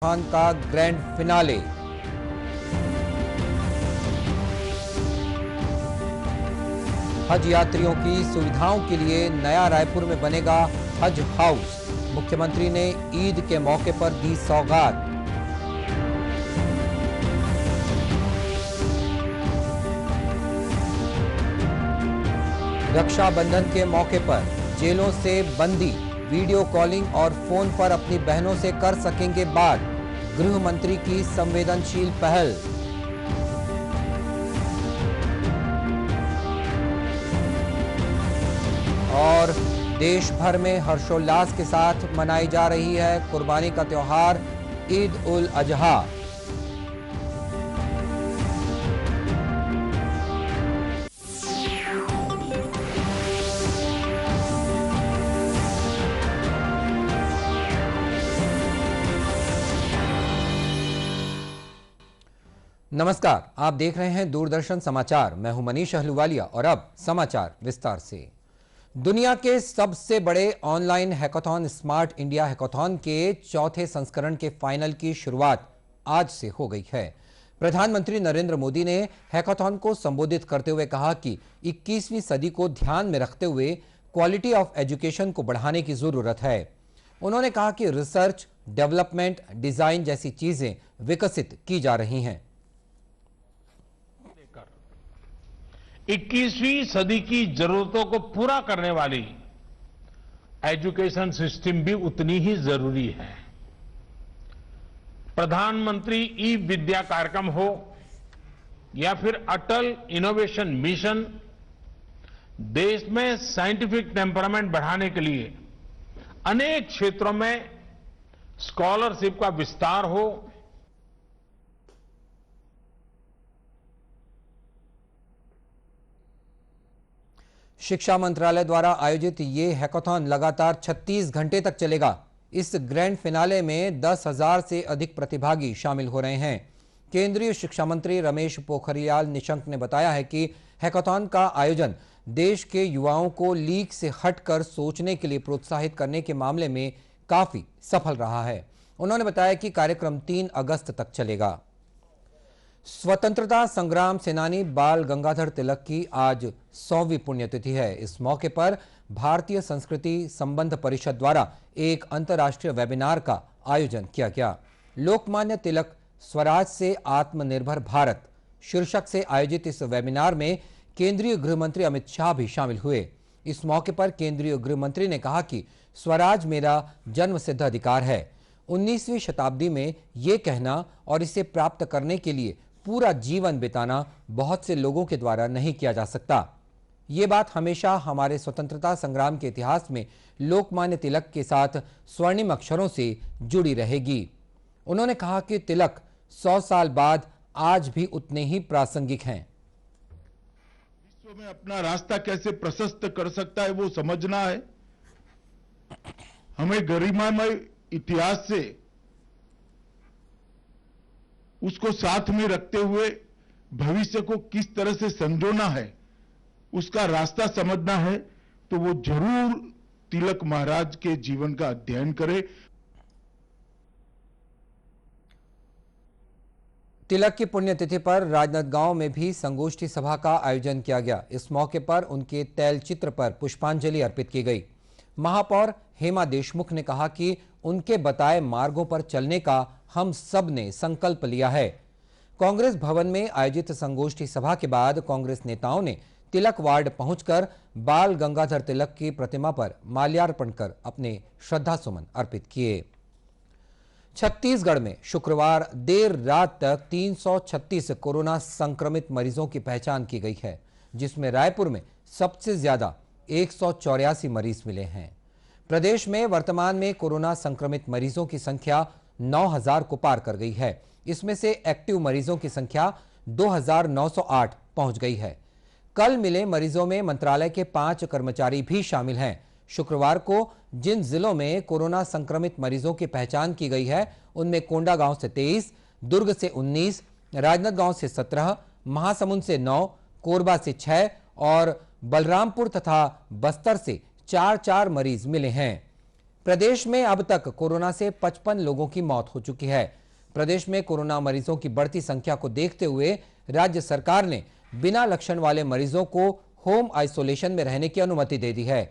खान का grand finale. हज यात्रियों की सुविधाओं के लिए नया रायपुर में बनेगा हज हाउस। मुख्यमंत्री ने ईद के मौके पर दी सौगात। रक्षाबंधन के मौके पर जेलों से बंदी वीडियो कॉलिंग और फोन पर अपनी बहनों से कर सकेंगे बात। गृह मंत्री की संवेदनशील पहल। और देश भर में हर्षोल्लास के साथ मनाई जा रही है कुर्बानी का त्योहार ईद उल अजहा। नमस्कार, आप देख रहे हैं दूरदर्शन समाचार। मैं हूं मनीष अहलूवालिया और अब समाचार विस्तार से। दुनिया के सबसे बड़े online hackathon smart India hackathon के चौथे संस्करण के फाइनल की शुरुआत आज से हो गई है। प्रधानमंत्री नरेंद्र मोदी ने हैकाथॉन को संबोधित करते हुए कहा कि 21वीं सदी को ध्यान में रखते हुए क्वालिटी ऑफ एजुकेशन को बढ़ाने की जरूरत है। उन्होंने कहा कि रिसर्च, डेवलपमेंट, डिजाइन जैसी चीजें विकसित की जा रही हैं। 21वीं सदी की जरूरतों को पूरा करने वाली एजुकेशन सिस्टम भी उतनी ही जरूरी है। प्रधानमंत्री ई विद्या कार्यक्रम हो या फिर अटल इनोवेशन मिशन, देश में साइंटिफिक टेम्परामेंट बढ़ाने के लिए अनेक क्षेत्रों में स्कॉलरशिप का विस्तार हो। शिक्षा मंत्रालय द्वारा आयोजित ये हैकाथॉन लगातार 36 घंटे तक चलेगा। इस ग्रैंड फिनाले में 10,000 से अधिक प्रतिभागी शामिल हो रहे हैं। केंद्रीय शिक्षा मंत्री रमेश पोखरियाल निशंक ने बताया है कि हैकाथॉन का आयोजन देश के युवाओं को लीक से हटकर सोचने के लिए प्रोत्साहित करने के मामले में काफी सफल रहा है। उन्होंने बताया कि कार्यक्रम 3 अगस्त तक चलेगा। स्वतंत्रता संग्राम सेनानी बाल गंगाधर तिलक की आज 100वीं पुण्यतिथि है। इस मौके पर भारतीय संस्कृति संबंध परिषद द्वारा एक अंतर्राष्ट्रीय वेबिनार का आयोजन किया गया। लोकमान्य तिलक स्वराज से आत्मनिर्भर भारत शीर्षक से आयोजित इस वेबिनार में केंद्रीय गृह मंत्री अमित शाह भी शामिल हुए। इस मौके पर केंद्रीय गृह मंत्री ने कहा कि स्वराज मेरा जन्मसिद्ध अधिकार है। 19वीं शताब्दी में यह कहना और इसे प्राप्त करने के लिए पूरा जीवन बिताना बहुत से लोगों के द्वारा नहीं किया जा सकता। ये बात हमेशा हमारे स्वतंत्रता संग्राम के इतिहास में लोकमान्य तिलक के साथ स्वर्णिम अक्षरों से जुड़ी रहेगी। उन्होंने कहा कि तिलक 100 साल बाद आज भी उतने ही प्रासंगिक हैं। विश्व में अपना रास्ता कैसे प्रशस्त कर सकता है वो समझना है। हमें गरिमामय इतिहास से उसको साथ में रखते हुए भविष्य को किस तरह से संजोना है, उसका रास्ता समझना है, तो वो जरूर तिलक महाराज के जीवन का अध्ययन करे। तिलक की पुण्यतिथि पर राजनांदगांव में भी संगोष्ठी सभा का आयोजन किया गया। इस मौके पर उनके तैलचित्र पर पुष्पांजलि अर्पित की गई। महापौर हेमा देशमुख ने कहा कि उनके बताए मार्गों पर चलने का हम सब ने संकल्प लिया है। कांग्रेस भवन में आयोजित संगोष्ठी सभा के बाद कांग्रेस नेताओं ने तिलक वार्ड पहुंचकर बाल गंगाधर तिलक की प्रतिमा पर माल्यार्पण कर अपने श्रद्धासुमन अर्पित किए। छत्तीसगढ़ में शुक्रवार देर रात तक 336 कोरोना संक्रमित मरीजों की पहचान की गई है, जिसमें रायपुर में सबसे ज्यादा 184 मरीज मिले हैं। प्रदेश में वर्तमान में कोरोना संक्रमित मरीजों की संख्या 9,000 को पार कर गई है। इसमें से एक्टिव मरीजों की संख्या 2,908 पहुंच गई है। कल मिले मरीजों में मंत्रालय के 5 कर्मचारी भी शामिल हैं। शुक्रवार को जिन जिलों में कोरोना संक्रमित मरीजों की पहचान की गई है उनमें कोंडागांव से 23, दुर्ग से 19, राजनांदगांव से 17, महासमुंद से 9, कोरबा से 6 और बलरामपुर तथा बस्तर से 4-4 मरीज मिले हैं। प्रदेश में अब तक कोरोना से 55 लोगों की मौत हो चुकी है। प्रदेश में कोरोना मरीजों की बढ़ती संख्या को देखते हुए राज्य सरकार ने बिना लक्षण वाले मरीजों को होम आइसोलेशन में रहने की अनुमति दे दी है।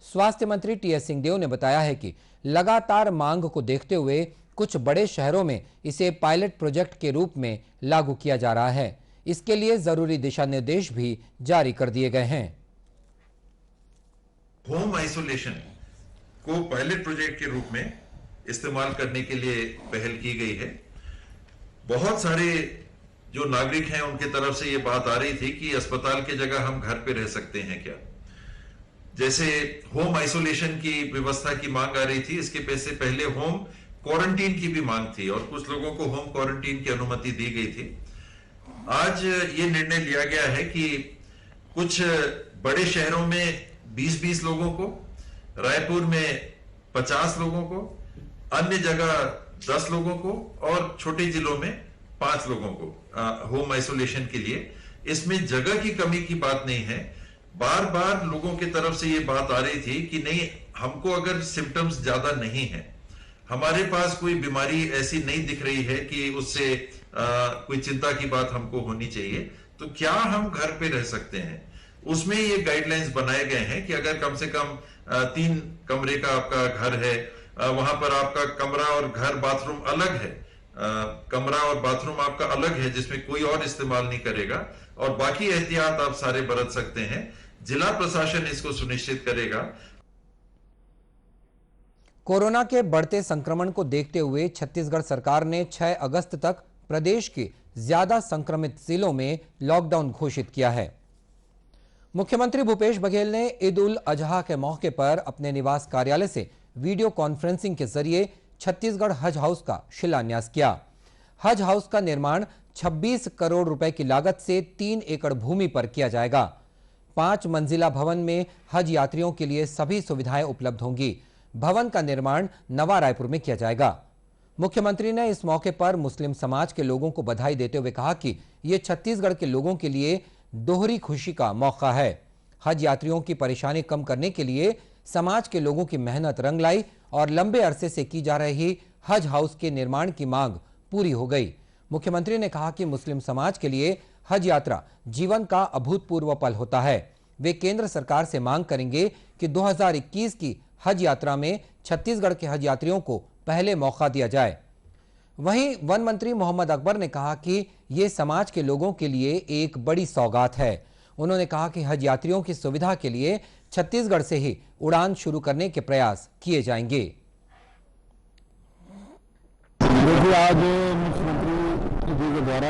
स्वास्थ्य मंत्री टीएस सिंहदेव ने बताया है कि लगातार मांग को देखते हुए कुछ बड़े शहरों में इसे पायलट प्रोजेक्ट के रूप में लागू किया जा रहा है। इसके लिए जरूरी दिशा निर्देश भी जारी कर दिए गए हैं। होम आइसोलेशन को पायलट प्रोजेक्ट के रूप में इस्तेमाल करने के लिए पहल की गई है। बहुत सारे जो नागरिक हैं उनके तरफ से ये बात आ रही थी कि अस्पताल की जगह हम घर पे रह सकते हैं क्या। जैसे होम आइसोलेशन की व्यवस्था की मांग आ रही थी, इसके पैसे पहले होम क्वारंटीन की भी मांग थी और कुछ लोगों को होम क्वारंटीन की अनुमति दी गई थी। आज ये निर्णय लिया गया है कि कुछ बड़े शहरों में 20-20 लोगों को, रायपुर में 50 लोगों को, अन्य जगह 10 लोगों को और छोटे जिलों में 5 लोगों को होम आइसोलेशन के लिए। इसमें जगह की कमी की बात नहीं है। बार बार लोगों की तरफ से ये बात आ रही थी कि नहीं, हमको अगर सिम्टम्स ज्यादा नहीं है, हमारे पास कोई बीमारी ऐसी नहीं दिख रही है कि उससे कोई चिंता की बात हमको होनी चाहिए, तो क्या हम घर पे रह सकते हैं। उसमें ये गाइडलाइंस बनाए गए हैं कि अगर कम से कम 3 कमरे का आपका घर है, वहां पर आपका कमरा और घर बाथरूम अलग है, कमरा और बाथरूम आपका अलग है जिसमें कोई और इस्तेमाल नहीं करेगा, और बाकी एहतियात आप सारे बरत सकते हैं। जिला प्रशासन इसको सुनिश्चित करेगा। कोरोना के बढ़ते संक्रमण को देखते हुए छत्तीसगढ़ सरकार ने 6 अगस्त तक प्रदेश के ज्यादा संक्रमित जिलों में लॉकडाउन घोषित किया है। मुख्यमंत्री भूपेश बघेल ने ईद उल अजहा के मौके पर अपने निवास कार्यालय से वीडियो कॉन्फ्रेंसिंग के जरिए छत्तीसगढ़ हज हाउस का शिलान्यास किया। हज हाउस का निर्माण 26 करोड़ रुपए की लागत से 3 एकड़ भूमि पर किया जाएगा। 5 मंजिला भवन में हज यात्रियों के लिए सभी सुविधाएं उपलब्ध होंगी। भवन का निर्माण नवा रायपुर में किया जाएगा। मुख्यमंत्री ने इस मौके पर मुस्लिम समाज के लोगों को बधाई देते हुए कहा कि यह छत्तीसगढ़ के लोगों के लिए दोहरी खुशी का मौका है। हज यात्रियों की परेशानी कम करने के लिए समाज के लोगों की मेहनत रंग लाई और लंबे अरसे से की जा रही हज हाउस के निर्माण की मांग पूरी हो गई। मुख्यमंत्री ने कहा कि मुस्लिम समाज के लिए हज यात्रा जीवन का अभूतपूर्व पल होता है। वे केंद्र सरकार से मांग करेंगे कि 2021 की हज यात्रा में छत्तीसगढ़ के हज यात्रियों को पहले मौका दिया जाए। वहीं वन मंत्री मोहम्मद अकबर ने कहा कि ये समाज के लोगों के लिए एक बड़ी सौगात है। उन्होंने कहा कि हज यात्रियों की सुविधा के लिए छत्तीसगढ़ से ही उड़ान शुरू करने के प्रयास किए जाएंगे। देखिए, आज मुख्यमंत्री जी के द्वारा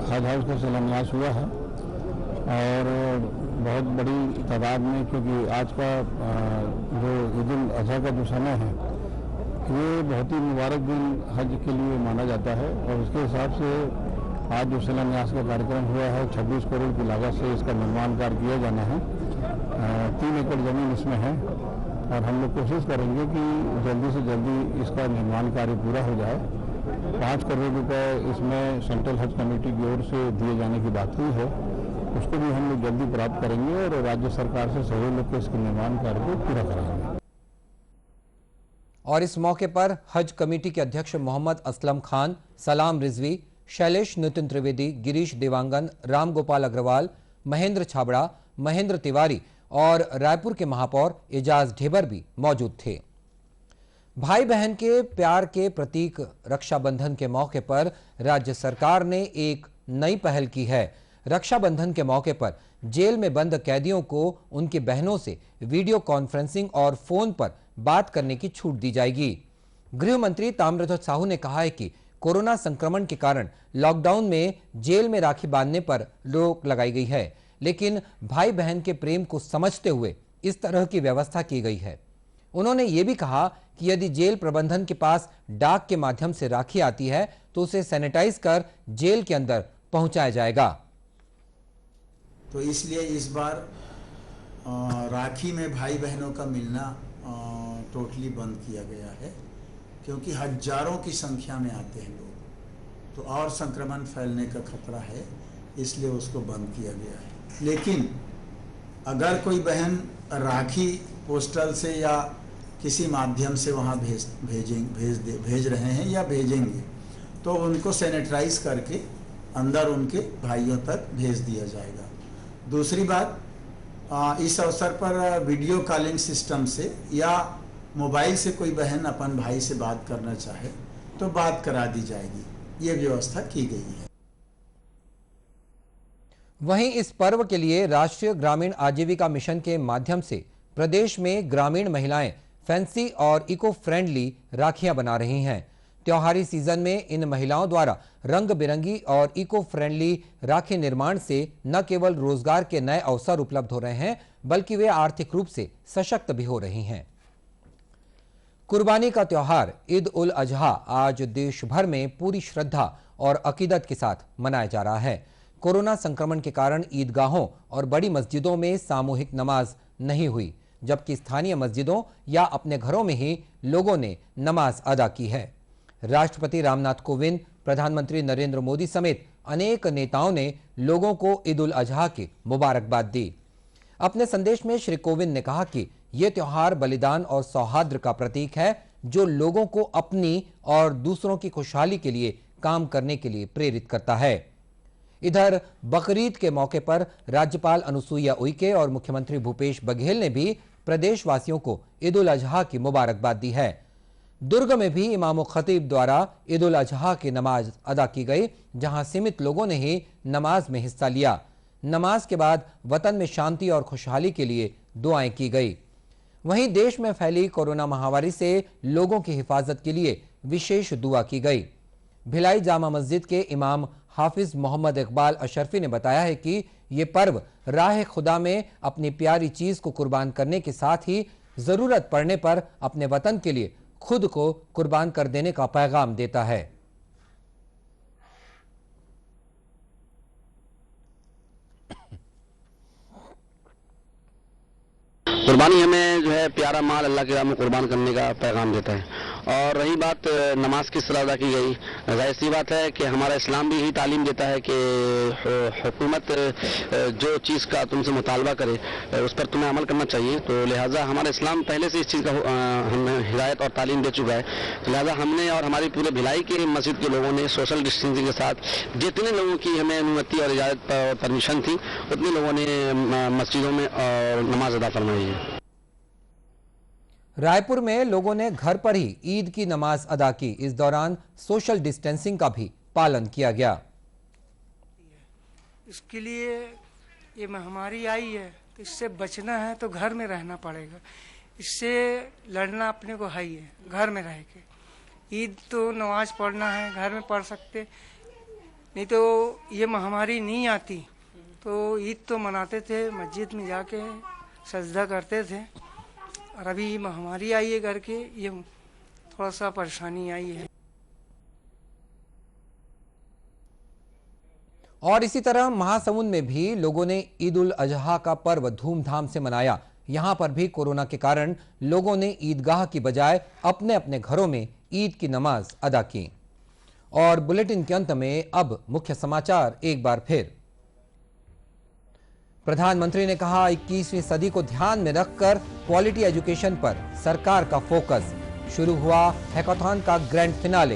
हज हाउस का शिलान्यास हुआ है और बहुत बड़ी तादाद में, क्योंकि आज का जो ईद उल अजहा का जो समय है ये बहुत ही मुबारक दिन हज के लिए माना जाता है और उसके हिसाब से आज जो शिलान्यास का कार्यक्रम हुआ है 26 करोड़ की लागत से इसका निर्माण कार्य किया जाना है। 3 एकड़ जमीन इसमें है और हम लोग कोशिश करेंगे कि जल्दी से जल्दी इसका निर्माण कार्य पूरा हो जाए। 5 करोड़ रुपए इसमें सेंट्रल हज कमेटी की ओर से दिए जाने की बात हुई है, उसको भी हम लोग जल्दी प्राप्त करेंगे और राज्य सरकार से सहयोग लेकर इसके निर्माण कार्य को पूरा कराएंगे। और इस मौके पर हज कमेटी के अध्यक्ष मोहम्मद असलम खान, सलाम रिजवी, शैलेश नितिन त्रिवेदी, गिरीश देवांगन, राम गोपाल अग्रवाल, महेंद्र छाबड़ा, महेंद्र तिवारी और रायपुर के महापौर एजाज ढेबर भी मौजूद थे। भाई बहन के प्यार के प्रतीक रक्षाबंधन के मौके पर राज्य सरकार ने एक नई पहल की है। रक्षाबंधन के मौके पर जेल में बंद कैदियों को उनकी बहनों से वीडियो कॉन्फ्रेंसिंग और फोन पर बात करने की छूट दी जाएगी। गृह मंत्री ताम्रध्वज साहू ने कहा है कि कोरोना संक्रमण के कारण लॉकडाउन में जेल में राखी बांधने पर रोक लगाई गई है, लेकिन भाई बहन के प्रेम को समझते हुए इस तरह की व्यवस्था की गई है। उन्होंने ये भी कहा कि यदि जेल प्रबंधन के पास डाक के माध्यम से राखी आती है तो उसे सैनिटाइज कर जेल के अंदर पहुंचाया जाएगा। तो इसलिए इस बार राखी में भाई बहनों का मिलना टोटली बंद किया गया है, क्योंकि हजारों की संख्या में आते हैं लोग, तो और संक्रमण फैलने का खतरा है, इसलिए उसको बंद किया गया है। लेकिन अगर कोई बहन राखी पोस्टल से या किसी माध्यम से वहाँ भेज रहे हैं या भेजेंगे, तो उनको सैनिटाइज करके अंदर उनके भाइयों तक भेज दिया जाएगा। दूसरी बात, इस अवसर पर वीडियो कॉलिंग सिस्टम से या मोबाइल से कोई बहन अपन भाई से बात करना चाहे तो बात करा दी जाएगी, ये व्यवस्था की गई है। वहीं इस पर्व के लिए राष्ट्रीय ग्रामीण आजीविका मिशन के माध्यम से प्रदेश में ग्रामीण महिलाएं फैंसी और इको फ्रेंडली राखियां बना रही हैं। त्योहारी सीजन में इन महिलाओं द्वारा रंग बिरंगी और इको फ्रेंडली राखी निर्माण से न केवल रोजगार के नए अवसर उपलब्ध हो रहे हैं, बल्कि वे आर्थिक रूप से सशक्त भी हो रही हैं। कुर्बानी का त्योहार ईद उल अजहा आज देश भर में पूरी श्रद्धा और अकीदत के साथ मनाया जा रहा है। कोरोना संक्रमण के कारण ईदगाहों और बड़ी मस्जिदों में सामूहिक नमाज नहीं हुई, जबकि स्थानीय मस्जिदों या अपने घरों में ही लोगों ने नमाज अदा की है। राष्ट्रपति रामनाथ कोविंद, प्रधानमंत्री नरेंद्र मोदी समेत अनेक नेताओं ने लोगों को ईद उल अजहा की मुबारकबाद दी। अपने संदेश में श्री कोविंद ने कहा कि यह त्योहार बलिदान और सौहार्द का प्रतीक है, जो लोगों को अपनी और दूसरों की खुशहाली के लिए काम करने के लिए प्रेरित करता है। इधर बकरीद के मौके पर राज्यपाल अनुसुईया उइके और मुख्यमंत्री भूपेश बघेल ने भी प्रदेशवासियों को ईद उल अजहा की मुबारकबाद दी है। दुर्ग में भी इमाम खतीब द्वारा ईद उल अजहा की नमाज अदा की गई, जहां सीमित लोगों ने ही नमाज में हिस्सा लिया। नमाज के बाद वतन में शांति और खुशहाली के लिए दुआएं की गई। वहीं देश में फैली कोरोना महामारी से लोगों की हिफाजत के लिए विशेष दुआ की गई। भिलाई जामा मस्जिद के इमाम हाफिज मोहम्मद इकबाल अशरफी ने बताया है कि ये पर्व राह खुदा में अपनी प्यारी चीज को कुर्बान करने के साथ ही जरूरत पड़ने पर अपने वतन के लिए खुद को कुर्बान कर देने का पैगाम देता है। कुर्बानी हमें जो है प्यारा माल अल्लाह के राह में कुर्बान करने का पैगाम देता है। और रही बात नमाज किस तरह अदा की गई, जाहिर सी बात है कि हमारा इस्लाम भी यही तालीम देता है कि हुकूमत जो चीज़ का तुमसे मुतालबा करे उस पर तुम्हें अमल करना चाहिए। तो लिहाजा हमारा इस्लाम पहले से इस चीज़ का हमें हिदायत और तालीम दे चुका है। तो लिहाजा हमने और हमारी पूरे भिलाई के मस्जिद के लोगों ने सोशल डिस्टेंसिंग के साथ जितने लोगों की हमें अनुमति और इजाज़त और परमिशन थी उतने लोगों ने मस्जिदों में और नमाज अदा फरमाई है। रायपुर में लोगों ने घर पर ही ईद की नमाज अदा की। इस दौरान सोशल डिस्टेंसिंग का भी पालन किया गया। इसके लिए ये महामारी आई है तो इससे बचना है तो घर में रहना पड़ेगा। इससे लड़ना अपने को है ही है, घर में रह के। ईद तो नमाज पढ़ना है, घर में पढ़ सकते, नहीं तो ये महामारी नहीं आती तो ईद तो मनाते थे, मस्जिद में जाके सजदा करते थे। और अभी महामारी आई है करके ये थोड़ा सा परेशानी आई है। और इसी तरह महासमुंद में भी लोगों ने ईद उल अजहा का पर्व धूमधाम से मनाया। यहां पर भी कोरोना के कारण लोगों ने ईदगाह की बजाय अपने अपने घरों में ईद की नमाज अदा की। और बुलेटिन के अंत में अब मुख्य समाचार एक बार फिर। प्रधानमंत्री ने कहा, 21वीं सदी को ध्यान में रखकर क्वालिटी एजुकेशन पर सरकार का फोकस। शुरू हुआ हैकाथॉन का ग्रैंड फिनाले।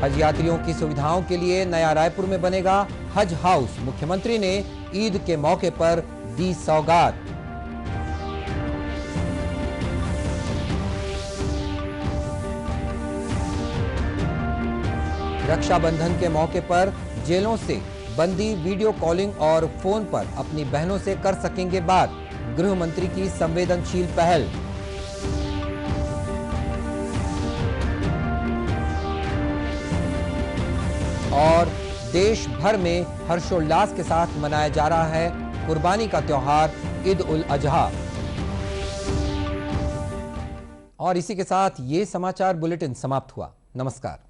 हज यात्रियों की सुविधाओं के लिए नया रायपुर में बनेगा हज हाउस। मुख्यमंत्री ने ईद के मौके पर दी सौगात। रक्षाबंधन के मौके पर जेलों से बंदी वीडियो कॉलिंग और फोन पर अपनी बहनों से कर सकेंगे बात। गृह मंत्री की संवेदनशील पहल। और देश भर में हर्षोल्लास के साथ मनाया जा रहा है कुर्बानी का त्योहार ईद उल अजहा। और इसी के साथ ये समाचार बुलेटिन समाप्त हुआ। नमस्कार।